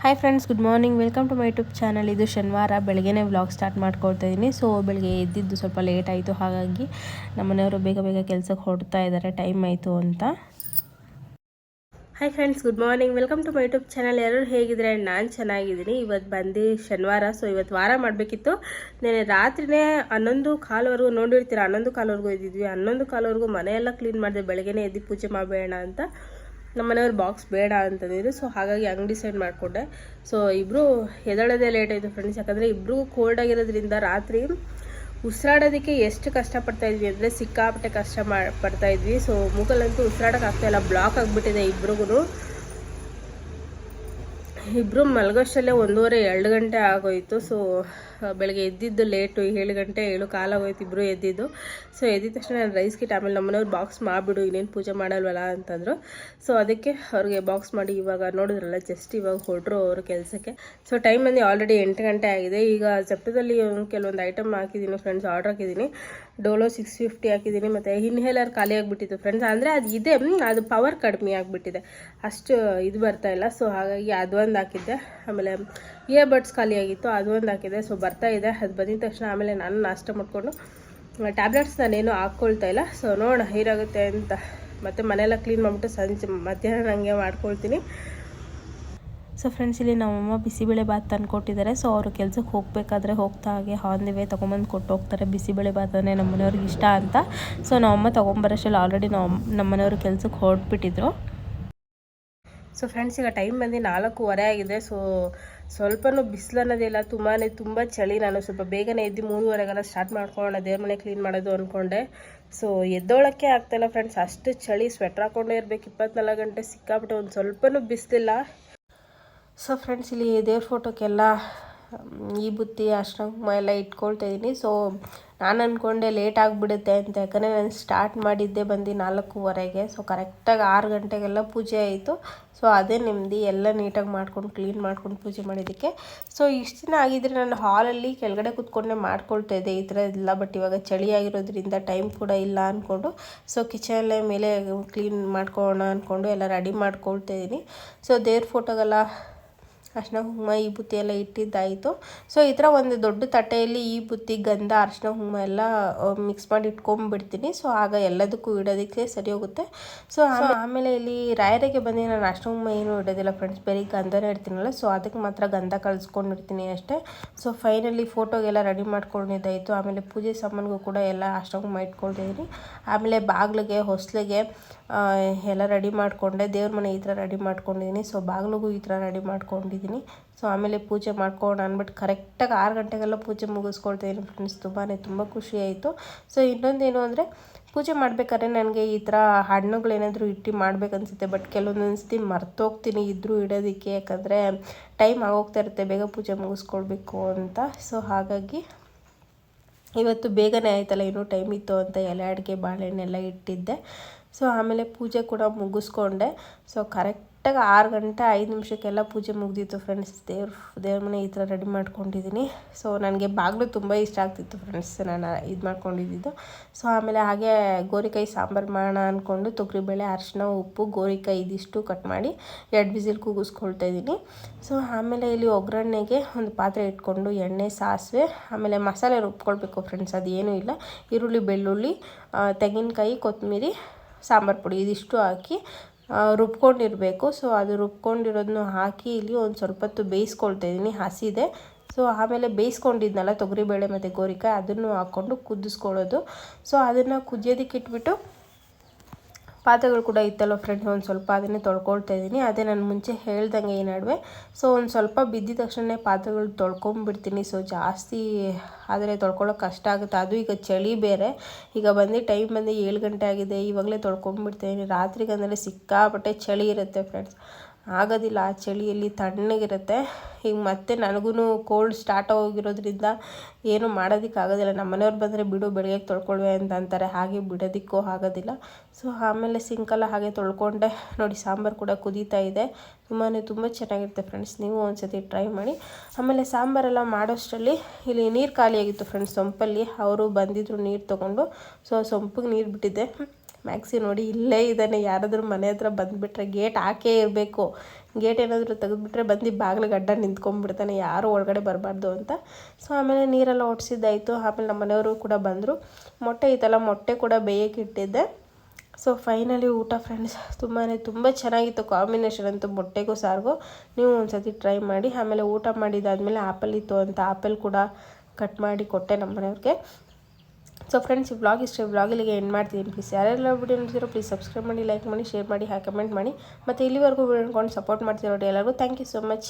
Hi friends, good morning. Welcome to my YouTube channel. ಇದು ಶನಿವಾರ ಬೆಳಗ್ಗೆನೇ ವ್ಲಾಗ್ ಸ್ಟಾರ್ಟ್ ಮಾಡ್ಕೊಳ್ತಾ ಇದ್ದೀನಿ. ಸೊ ಬೆಳಗ್ಗೆ ಎದ್ದಿದ್ದು ಸ್ವಲ್ಪ ಲೇಟ್ ಆಯಿತು, ಹಾಗಾಗಿ ನಮ್ಮನೆಯವರು ಬೇಗ ಬೇಗ ಕೆಲಸಕ್ಕೆ ಹೊರಡ್ತಾ ಇದ್ದಾರೆ, ಟೈಮ್ ಆಯಿತು ಅಂತ. Hi friends, good morning. Welcome to my YouTube channel. ಎಲ್ಲರೂ ಹೇಗಿದ್ರೆ ನಾನು ಚೆನ್ನಾಗಿದ್ದೀನಿ. ಇವತ್ತು ಬಂದು ಶನಿವಾರ, ಸೊ ಇವತ್ತು ವಾರ ಮಾಡಬೇಕಿತ್ತು. ನಾನು ರಾತ್ರಿನೇ 11:15ವರೆಗೂ ನೋಡಿರ್ತೀರ, 11:15ವರೆಗೂ ಇದ್ದಿದ್ವಿ. 11:15ವರೆಗೂ ಮನೆಯೆಲ್ಲ ಕ್ಲೀನ್ ಮಾಡಿದೆ, ಬೆಳಗ್ಗೆನೇ ಎದ್ದು ಪೂಜೆ ಮಾಡಬೇಡ ಅಂತ. ನಮ್ಮ ಮನೆಯವ್ರು ಬಾಕ್ಸ್ ಬೇಡ ಅಂತಂದಿದ್ರು. ಸೊ ಹಾಗಾಗಿ ಹಂಗೆ ಡಿಸೈಡ್ ಮಾಡಿಕೊಂಡೆ. ಸೊ ಇಬ್ಬರು ಎದಳೋದೇ ಲೇಟ್ ಆಯಿತು ಫ್ರೆಂಡ್ಸ್, ಯಾಕಂದರೆ ಇಬ್ಬರು ಕೋಲ್ಡ್ ಆಗಿರೋದ್ರಿಂದ ರಾತ್ರಿ ಉಸಿರಾಡೋದಕ್ಕೆ ಎಷ್ಟು ಕಷ್ಟಪಡ್ತಾಯಿದ್ವಿ ಅಂದರೆ ಸಿಕ್ಕಾಪಟ್ಟೆ ಪಡ್ತಾಯಿದ್ವಿ. ಸೊ ಮೂಗಲ್ಲಂತೂ ಉಸಿರಾಡೋಕೆ ಆಗ್ತಾಯಿಲ್ಲ, ಬ್ಲಾಕ್ ಆಗಿಬಿಟ್ಟಿದೆ ಇಬ್ರಿಗೂ. ಇಬ್ಬರು ಮಲಗೋಷ್ಟಲ್ಲೇ 1:30-2 ಗಂಟೆ ಆಗೋಯಿತು. ಸೊ ಬೆಳಗ್ಗೆ ಎದ್ದಿದ್ದು ಲೇಟು, 7 ಗಂಟೆ 7 ಕಾಲಾಗೋಯ್ತು ಇಬ್ಬರು ಎದ್ದಿದ್ದು. ಸೊ ಎದ್ದಿದ ತಕ್ಷಣ ನಾನು ರೈಸ್ ಕಿಟ್, ಆಮೇಲೆ ನಮ್ಮನೆಯವ್ರು ಬಾಕ್ಸ್ ಮಾಡಿಬಿಡು, ಇನ್ನೇನು ಪೂಜೆ ಮಾಡಲ್ವಲ್ಲ ಅಂತಂದರು. ಸೊ ಅದಕ್ಕೆ ಅವ್ರಿಗೆ ಬಾಕ್ಸ್ ಮಾಡಿ ಇವಾಗ ನೋಡಿದ್ರಲ್ಲ, ಜಸ್ಟ್ ಇವಾಗ ಹೊರಟ್ರು ಅವರು ಕೆಲಸಕ್ಕೆ. ಸೊ ಟೈಮ್ ಬಂದು ಆಲ್ರೆಡಿ 8 ಗಂಟೆ ಆಗಿದೆ. ಈಗ ಜಪ್ಟದಲ್ಲಿ ಕೆಲವೊಂದು ಐಟಮ್ ಹಾಕಿದ್ದೀನಿ ಫ್ರೆಂಡ್ಸ್, ಆರ್ಡ್ರ್ ಹಾಕಿದ್ದೀನಿ. ಡೋಲೋ 650 ಹಾಕಿದ್ದೀನಿ, ಮತ್ತು ಇನ್ಹೇಲರ್ ಖಾಲಿ ಆಗಿಬಿಟ್ಟಿತ್ತು ಫ್ರೆಂಡ್ಸ್. ಅಂದರೆ ಅದು ಇದೆ, ಅದು ಪವರ್ ಕಡಿಮೆ ಆಗಿಬಿಟ್ಟಿದೆ, ಅಷ್ಟು ಇದು ಬರ್ತಾಯಿಲ್ಲ. ಸೊ ಹಾಗಾಗಿ ಅದೊಂದು ಹಾಕಿದ್ದೆ. ಆಮೇಲೆ ಇಯರ್ಬಡ್ಸ್ ಖಾಲಿ ಆಗಿತ್ತು, ಅದು ಒಂದು ಹಾಕಿದ್ದೆ. ಸೊ ಬರ್ತಾ ಇದೆ, ಅದು ಬಂದಿದ ತಕ್ಷಣ ಆಮೇಲೆ ನಾನು ನಾಷ್ಟ ಮಾಡಿಕೊಂಡು ಟ್ಯಾಬ್ಲೆಟ್ಸ್ ನಾನೇನು ಹಾಕ್ಕೊಳ್ತಾ ಇಲ್ಲ. ಸೊ ನೋಡೋಣ ಹೇಗಾಗುತ್ತೆ ಅಂತ. ಮತ್ತು ಮನೆಯೆಲ್ಲ ಕ್ಲೀನ್ ಮಾಡಿಬಿಟ್ಟು ಮಧ್ಯಾಹ್ನ ನನಗೆ ಮಾಡ್ಕೊಳ್ತೀನಿ. ಸೊ ಫ್ರೆಂಡ್ಸ್, ಇಲ್ಲಿ ನಮ್ಮಮ್ಮ ಬಿಸಿಬೇಳೆ ಬಾತ್ ತಂದುಕೊಟ್ಟಿದ್ದಾರೆ. ಸೊ ಅವರು ಕೆಲಸಕ್ಕೆ ಹೋಗಬೇಕಾದ್ರೆ ಹೋಗ್ತಾ ಹಾಗೆ ಆನ್ ದಿ ವೇ ತೊಗೊಂಬಂದು ಕೊಟ್ಟು ಹೋಗ್ತಾರೆ. ಬಿಸಿಬೇಳೆ ಬಾತ್ ಅಂದರೆ ನಮ್ಮ ಮನೆಯವ್ರಿಗೆ ಇಷ್ಟ ಅಂತ. ಸೊ ನಮ್ಮಮ್ಮ ತೊಗೊಂಬರೋಷ್ಟರಲ್ಲಿ ಆಲ್ರೆಡಿ ನಮ್ಮ ಮನೆಯವರು ಕೆಲಸಕ್ಕೆ ಹೊರಟ್ಬಿಟ್ಟಿದ್ರು. ಸೊ ಫ್ರೆಂಡ್ಸ್, ಈಗ ಟೈಮ್ ಬಂದು 4:15 ಆಗಿದೆ. ಸೊ ಸ್ವಲ್ಪನೂ ಬಿಸಿಲು ಅನ್ನೋದಿಲ್ಲ, ತುಂಬ ಚಳಿ. ನಾನು ಸ್ವಲ್ಪ ಬೇಗನೆ ಎದ್ದು 3:30ಗೆಲ್ಲ ಸ್ಟಾರ್ಟ್ ಮಾಡ್ಕೊಳ್ಳೋಣ ದೇವ್ರ ಮನೆ ಕ್ಲೀನ್ ಮಾಡೋದು ಅಂದ್ಕೊಂಡೆ. ಸೊ ಎದ್ದೋಳಕ್ಕೆ ಆಗ್ತಾಯಿಲ್ಲ ಫ್ರೆಂಡ್ಸ್, ಅಷ್ಟು ಚಳಿ. ಸ್ವೆಟ್ರ್ ಹಾಕ್ಕೊಂಡೇ ಇರಬೇಕು 24 ಗಂಟೆ, ಸಿಕ್ಕಾಬಿಟ್ಟು ಒಂದು ಸ್ವಲ್ಪನೂ ಬಿಸಿಲಿಲ್ಲ. ಸೊ ಫ್ರೆಂಡ್ಸ್, ಇಲ್ಲಿ ದೇವ್ರ ಫೋಟೋಕ್ಕೆಲ್ಲ ಈ ಬುತ್ತಿ ಅರ್ಶಿನ ಎಲ್ಲ ಇಟ್ಕೊಳ್ತಾ ಇದ್ದೀನಿ. ಸೊ ನಾನು ಅಂದ್ಕೊಂಡೆ ಲೇಟ್ ಆಗಿಬಿಡುತ್ತೆ ಅಂತ, ಯಾಕಂದರೆ ನಾನು ಸ್ಟಾರ್ಟ್ ಮಾಡಿದ್ದೆ ಬಂದು 4:15ಗೆ. ಸೊ ಕರೆಕ್ಟಾಗಿ 6 ಗಂಟೆಗೆಲ್ಲ ಪೂಜೆ ಆಯಿತು. ಸೊ ಅದೇ ನೆಮ್ಮದಿ, ಎಲ್ಲ ನೀಟಾಗಿ ಮಾಡ್ಕೊಂಡು ಕ್ಲೀನ್ ಮಾಡ್ಕೊಂಡು ಪೂಜೆ ಮಾಡಿದ್ದಕ್ಕೆ. ಸೊ ಇಷ್ಟು ದಿನ ಆಗಿದ್ದರೆ ನಾನು ಹಾಲಲ್ಲಿ ಕೆಳಗಡೆ ಕೂತ್ಕೊಂಡೆ ಮಾಡ್ಕೊಳ್ತಾ ಇದ್ದೆ ಈ ಥರ ಎಲ್ಲ. ಬಟ್ ಇವಾಗ ಚಳಿ ಆಗಿರೋದ್ರಿಂದ ಟೈಮ್ ಕೂಡ ಇಲ್ಲ ಅಂದ್ಕೊಂಡು ಸೊ ಕಿಚನಲ್ಲೇ ಮೇಲೆ ಕ್ಲೀನ್ ಮಾಡ್ಕೊಳ್ಳೋಣ ಅಂದ್ಕೊಂಡು ಎಲ್ಲ ರೆಡಿ ಮಾಡ್ಕೊಳ್ತಾ ಇದ್ದೀನಿ. ಸೊ ದೇವ್ರ ಫೋಟೋಗೆಲ್ಲ ಅರ್ಶಿನ ಕುಂಕುಮ ಈ ಬುತ್ತಿ ಎಲ್ಲ ಇಟ್ಟಿದ್ದಾಯಿತು. ಸೊ ಈ ಥರ ಒಂದು ದೊಡ್ಡ ತಟ್ಟೆಯಲ್ಲಿ ಈ ಬುತ್ತಿ, ಗಂಧ, ಅರ್ಶಿನ ಕುಂಕುಮ ಎಲ್ಲ ಮಿಕ್ಸ್ ಮಾಡಿ ಇಟ್ಕೊಂಡ್ಬಿಡ್ತೀನಿ. ಸೊ ಆಗ ಎಲ್ಲದಕ್ಕೂ ಇಡೋದಕ್ಕೆ ಸರಿ ಹೋಗುತ್ತೆ. ಸೊ ಆಮೇಲೆ ಇಲ್ಲಿ ರಾಯರಿಗೆ ಬಂದು ನಾನು ಅರ್ಶಿನ ಕುಂಕುಮ ಏನೂ ಇಡೋದಿಲ್ಲ ಫ್ರೆಂಡ್ಸ್, ಬರೀ ಗಂಧನೇ ಇಡ್ತೀನಲ್ಲ. ಸೊ ಅದಕ್ಕೆ ಮಾತ್ರ ಗಂಧ ಕಳಿಸ್ಕೊಂಡಿರ್ತೀನಿ ಅಷ್ಟೇ. ಸೊ ಫೈನಲಿ ಫೋಟೋಗೆಲ್ಲ ರೆಡಿ ಮಾಡ್ಕೊಂಡಿದ್ದಾಯಿತು. ಆಮೇಲೆ ಪೂಜೆ ಸಾಮಾನಿಗೂ ಕೂಡ ಎಲ್ಲ ಅರ್ಶಿನ ಕುಂಕುಮ ಇಟ್ಕೊಳ್ತಿದ್ದೀನಿ. ಆಮೇಲೆ ಬಾಗಿಲಿಗೆ, ಹೊಸ್ಲಿಗೆ ಎಲ್ಲ ರೆಡಿ ಮಾಡಿಕೊಂಡೆ. ದೇವ್ರ ಮನೆ ಈ ಥರ ರೆಡಿ ಮಾಡ್ಕೊಂಡಿದ್ದೀನಿ. ಸೊ ಬಾಗಿಲಿಗೂ ಈ ಥರ ರೆಡಿ ಮಾಡ್ಕೊಂಡಿದ್ದೀನಿ. ಸೊ ಆಮೇಲೆ ಪೂಜೆ ಮಾಡ್ಕೊಂಡು ಅಂದ್ಬಿಟ್ಟು ಕರೆಕ್ಟಾಗಿ 6 ಗಂಟೆಗೆಲ್ಲ ಪೂಜೆ ಮುಗಿಸ್ಕೊಳ್ತಾಯಿದ್ದೀನಿ ಫ್ರೆಂಡ್ಸ್. ತುಂಬ ಖುಷಿ ಆಯಿತು. ಸೊ ಇನ್ನೊಂದೇನು ಅಂದರೆ, ಪೂಜೆ ಮಾಡಬೇಕಾದ್ರೆ ನನಗೆ ಈ ಥರ ಹಣ್ಣುಗಳೇನಾದರೂ ಇಟ್ಟು ಮಾಡ್ಬೇಕನ್ಸುತ್ತೆ. ಬಟ್ ಕೆಲವೊಂದೊಂದು ಸತಿ ಮರ್ತೋಗ್ತೀನಿ ಇದ್ದರೂ ಇಡೋದಕ್ಕೆ, ಯಾಕಂದರೆ ಟೈಮ್ ಆಗೋಗ್ತಾ ಇರುತ್ತೆ ಬೇಗ ಪೂಜೆ ಮುಗಿಸ್ಕೊಳ್ಬೇಕು ಅಂತ. ಸೊ ಹಾಗಾಗಿ ಇವತ್ತು ಬೇಗನೆ ಆಯ್ತಲ್ಲ, ಇನ್ನೂ ಟೈಮ್ ಇತ್ತು ಅಂತ ಎಲೆ ಅಡಿಕೆ, ಬಾಳೆಹಣ್ಣೆಲ್ಲ ಇಟ್ಟಿದ್ದೆ. ಸೊ ಆಮೇಲೆ ಪೂಜೆ ಕೂಡ ಮುಗಿಸ್ಕೊಂಡೆ. ಸೊ ಕರೆಕ್ಟಾಗಿ 6 ಗಂಟೆ 5 ನಿಮಿಷಕ್ಕೆಲ್ಲ ಪೂಜೆ ಮುಗಿದಿತ್ತು ಫ್ರೆಂಡ್ಸ್. ದೇವ್ರ ಮನೆ ಈ ಥರ ರೆಡಿ ಮಾಡ್ಕೊಂಡಿದ್ದೀನಿ. ಸೊ ನನಗೆ ಬಾಗಿಲು ತುಂಬ ಇಷ್ಟ ಆಗ್ತಿತ್ತು ಫ್ರೆಂಡ್ಸ್, ನಾನು ಇದು ಮಾಡ್ಕೊಂಡಿದ್ದು. ಸೊ ಆಮೇಲೆ ಹಾಗೆ ಗೋರಿಕಾಯಿ ಸಾಂಬಾರು ಮಾಡೋಣ ಅಂದ್ಕೊಂಡು ತೊಗರಿಬೇಳೆ, ಅರಿಶಿನ, ಉಪ್ಪು, ಗೋರಿಕಾಯಿ ಇದಿಷ್ಟು ಕಟ್ ಮಾಡಿ 2 ವಿಸಿಲ್ ಕೂಗಿಸ್ಕೊಳ್ತಾ ಇದ್ದೀನಿ. ಸೊ ಆಮೇಲೆ ಇಲ್ಲಿ ಒಗ್ಗರಣೆಗೆ ಒಂದು ಪಾತ್ರೆ ಇಟ್ಕೊಂಡು ಎಣ್ಣೆ, ಸಾಸಿವೆ, ಆಮೇಲೆ ಮಸಾಲೆ ರುಬ್ಕೊಳ್ಬೇಕು ಫ್ರೆಂಡ್ಸ್. ಅದೇನೂ ಇಲ್ಲ, ಈರುಳ್ಳಿ, ಬೆಳ್ಳುಳ್ಳಿ, ತೆಂಗಿನಕಾಯಿ, ಕೊತ್ತಂಬರಿ, ಸಾಂಬಾರು ಪುಡಿ ಇದಿಷ್ಟು ಹಾಕಿ ರುಬ್ಕೊಂಡಿರಬೇಕು. ಸೊ ಅದು ರುಬ್ಕೊಂಡಿರೋದನ್ನು ಹಾಕಿ ಇಲ್ಲಿ ಒಂದು ಸ್ವಲ್ಪ ಹೊತ್ತು ಬೇಯಿಸ್ಕೊಳ್ತಾ ಇದ್ದೀನಿ, ಹಸಿದೆ. ಸೊ ಆಮೇಲೆ ಬೇಯಿಸ್ಕೊಂಡಿದ್ನಲ್ಲ ತೊಗರಿಬೇಳೆ ಮತ್ತು ಗೋರಿಕಾಯಿ, ಅದನ್ನು ಹಾಕ್ಕೊಂಡು ಕುದಿಸ್ಕೊಳ್ಳೋದು. ಸೊ ಅದನ್ನು ಕುದಿಯೋದಕ್ಕೆ ಇಟ್ಬಿಟ್ಟು ಪಾತ್ರೆಗಳು ಕೂಡ ಇತ್ತಲ್ಲ ಫ್ರೆಂಡ್ಸ್, ಒಂದು ಸ್ವಲ್ಪ ಅದನ್ನೇ ತೊಳ್ಕೊಳ್ತಾ ಇದ್ದೀನಿ. ಅದೇ ನಾನು ಮುಂಚೆ ಹೇಳ್ದಂಗೆ ಈ ನಡುವೆ. ಸೊ ಒಂದು ಸ್ವಲ್ಪ ಬಿದ್ದಿದ ತಕ್ಷಣ ಪಾತ್ರೆಗಳು ತೊಳ್ಕೊಂಬಿಡ್ತೀನಿ. ಸೊ ಜಾಸ್ತಿ ಆದರೆ ತೊಳ್ಕೊಳ್ಳೋಕೆ ಕಷ್ಟ ಆಗುತ್ತೆ, ಅದು ಈಗ ಚಳಿ ಬೇರೆ. ಈಗ ಬಂದು ಟೈಮ್ ಬಂದು 7 ಗಂಟೆ ಆಗಿದೆ, ಇವಾಗಲೇ ತೊಳ್ಕೊಂಬಿಡ್ತೀನಿ. ರಾತ್ರಿಗಂದರೆ ಸಿಕ್ಕಾಪಟ್ಟೆ ಚಳಿ ಇರುತ್ತೆ ಫ್ರೆಂಡ್ಸ್, ಆಗೋದಿಲ್ಲ ಆ ಚಳಿಯಲ್ಲಿ, ತಣ್ಣಗಿರುತ್ತೆ. ಈಗ ಮತ್ತೆ ನನಗೂ ಕೋಲ್ಡ್ ಸ್ಟಾರ್ಟ್ ಹೋಗಿರೋದ್ರಿಂದ ಏನೂ ಮಾಡೋದಕ್ಕಾಗೋದಿಲ್ಲ. ನಮ್ಮ ಮನೆಯವ್ರು ಬಂದರೆ ಬಿಡು ಬೆಳಗ್ಗೆ ತೊಳ್ಕೊಳ್ವೆ ಅಂತ ಅಂತಾರೆ, ಹಾಗೆ ಬಿಡೋದಕ್ಕೂ ಆಗೋದಿಲ್ಲ. ಸೊ ಆಮೇಲೆ ಸಿಂಕಲ್ಲ ಹಾಗೆ ತೊಳ್ಕೊಂಡೆ. ನೋಡಿ, ಸಾಂಬಾರು ಕೂಡ ಕುದೀತಾ ಇದೆ. ತುಂಬ ಚೆನ್ನಾಗಿರುತ್ತೆ ಫ್ರೆಂಡ್ಸ್, ನೀವು ಒಂದ್ಸತಿ ಟ್ರೈ ಮಾಡಿ. ಆಮೇಲೆ ಸಾಂಬಾರೆಲ್ಲ ಮಾಡೋಷ್ಟರಲ್ಲಿ ಇಲ್ಲಿ ನೀರು ಖಾಲಿಯಾಗಿತ್ತು ಫ್ರೆಂಡ್ಸ್, ಸೊಂಪಲ್ಲಿ. ಅವರು ಬಂದಿದ್ರು ನೀರು ತೊಗೊಂಡು. ಸೊ ಸೊಂಪಿಗೆ ನೀರು ಬಿಟ್ಟಿದ್ದೆ. ಮ್ಯಾಕ್ಸಿ ನೋಡಿ ಇಲ್ಲೇ ಇದ್ದಾನೆ. ಯಾರಾದರೂ ಮನೆ ಹತ್ರ ಬಂದುಬಿಟ್ರೆ ಗೇಟ್ ಹಾಕೇ ಇರಬೇಕು. ಗೇಟ್ ಏನಾದರೂ ತೆಗೆದುಬಿಟ್ರೆ ಬಂದು ಬಾಗಿಲಿಗೆ ಅಡ್ಡ ನಿಂತ್ಕೊಂಡ್ಬಿಡ್ತಾನೆ, ಯಾರೂ ಒಳಗಡೆ ಬರಬಾರ್ದು ಅಂತ. ಸೊ ಆಮೇಲೆ ನೀರೆಲ್ಲ ಒಡ್ಸಿದ್ದಾಯಿತು. ಆಮೇಲೆ ನಮ್ಮ ಮನೆಯವರು ಕೂಡ ಬಂದರು. ಮೊಟ್ಟೆ ಇತ್ತಲ್ಲ, ಮೊಟ್ಟೆ ಕೂಡ ಬೇಯಕ್ಕೆ ಇಟ್ಟಿದ್ದೆ. ಸೊ ಫೈನಲಿ ಊಟ ಫ್ರೆಂಡ್ಸ್ ತುಂಬ ಚೆನ್ನಾಗಿತ್ತು. ಕಾಂಬಿನೇಷನ್ ಅಂತೂ ಮೊಟ್ಟೆಗೂ ಸಾರಿಗೂ ನೀವು ಒಂದ್ಸತಿ ಟ್ರೈ ಮಾಡಿ. ಆಮೇಲೆ ಊಟ ಮಾಡಿದ್ದಾದಮೇಲೆ ಆ್ಯಪಲ್ ಇತ್ತು ಅಂತ ಆ್ಯಪಲ್ ಕೂಡ ಕಟ್ ಮಾಡಿ ಕೊಟ್ಟೆ ನಮ್ಮ ಮನೆಯವ್ರಿಗೆ. ಸೊ ಫ್ರೆಂಡ್ಸ್, ಈ ವ್ಲಾಗ್ ಇಷ್ಟ. ವ್ಲಾಗಿಗೆ ಎಂಡ್ ಮಾಡ್ತೀನಿ. ಪ್ಲೀಸ್ ಯಾರೆಲ್ಲ ವಿಡಿಯೋ ನೋಡ್ತಿರೋ ಪ್ಲೀಸ್ ಸಬ್ಸ್ಕ್ರೈಬ್ ಮಾಡಿ, ಲೈಕ್ ಮಾಡಿ, ಶೇರ್ ಮಾಡಿ, ಕಮೆಂಟ್ ಮಾಡಿ. ಮತ್ತು ಇಲ್ಲಿವರೆಗೂ ವಿಡಿಯೋ ನೋಡ್ಕೊಂಡು ಸಪೋರ್ಟ್ ಮಾಡ್ತಿರೋ ಎಲ್ಲರಿಗೂ ಥ್ಯಾಂಕ್ ಯು ಸೋ ಮಚ್.